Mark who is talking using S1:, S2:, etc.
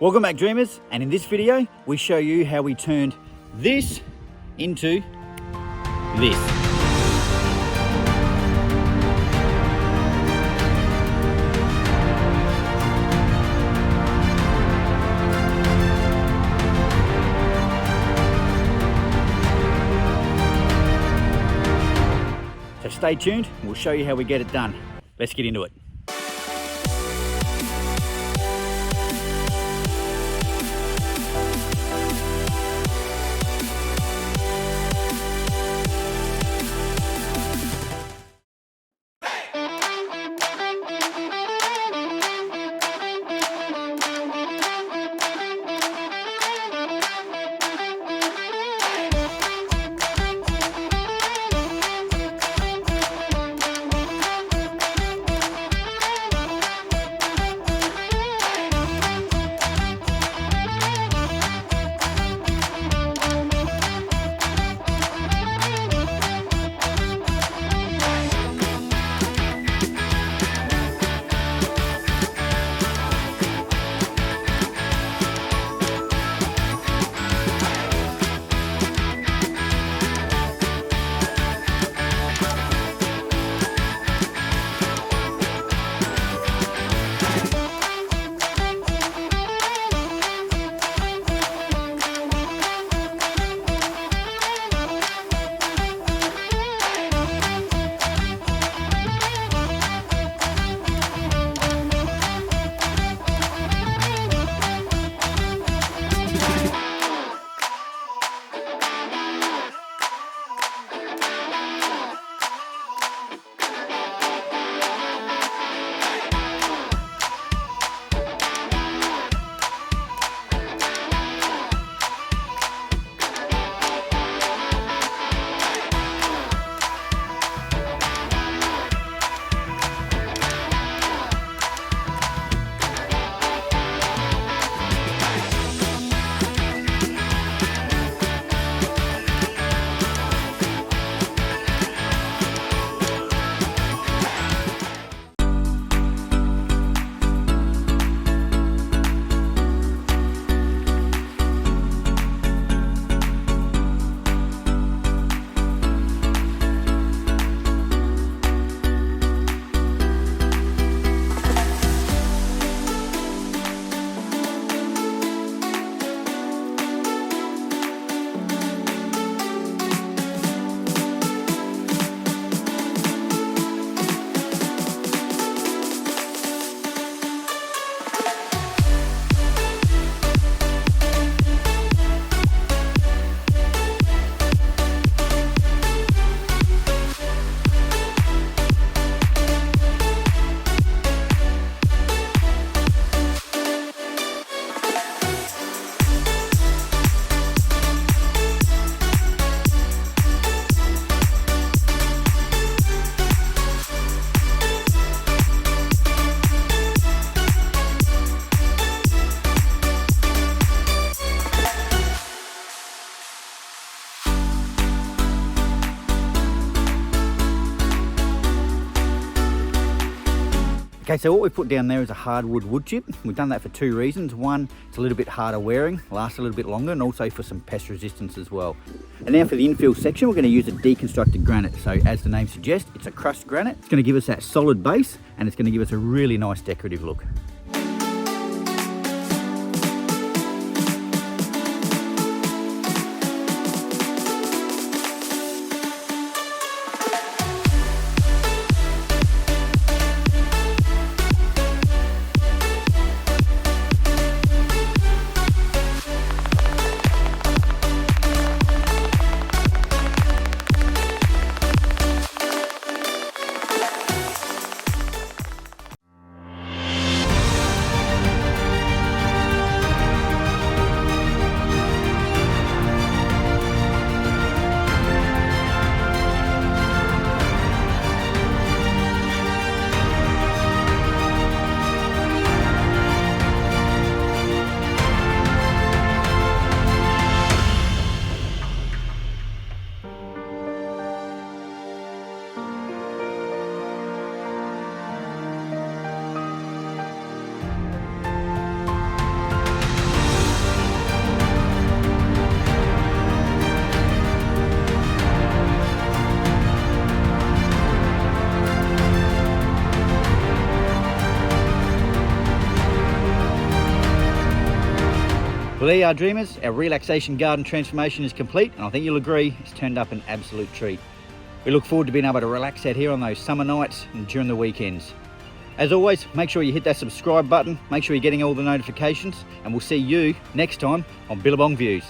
S1: Welcome back, dreamers, and in this video we show you how we turned this into this. So stay tuned, we'll show you how we get it done. Let's get into it. Okay, so what we've put down there is a hardwood wood chip. We've done that for two reasons. One, it's a little bit harder wearing, lasts a little bit longer, and also for some pest resistance as well. And now for the infill section, we're going to use a deconstructed granite. So as the name suggests, it's a crushed granite. It's going to give us that solid base, and it's going to give us a really nice decorative look. Well, there you are, dreamers. Our relaxation garden transformation is complete, and I think you'll agree it's turned up an absolute treat. We look forward to being able to relax out here on those summer nights and during the weekends. As always, make sure you hit that subscribe button, make sure you're getting all the notifications, and we'll see you next time on Billabong Views.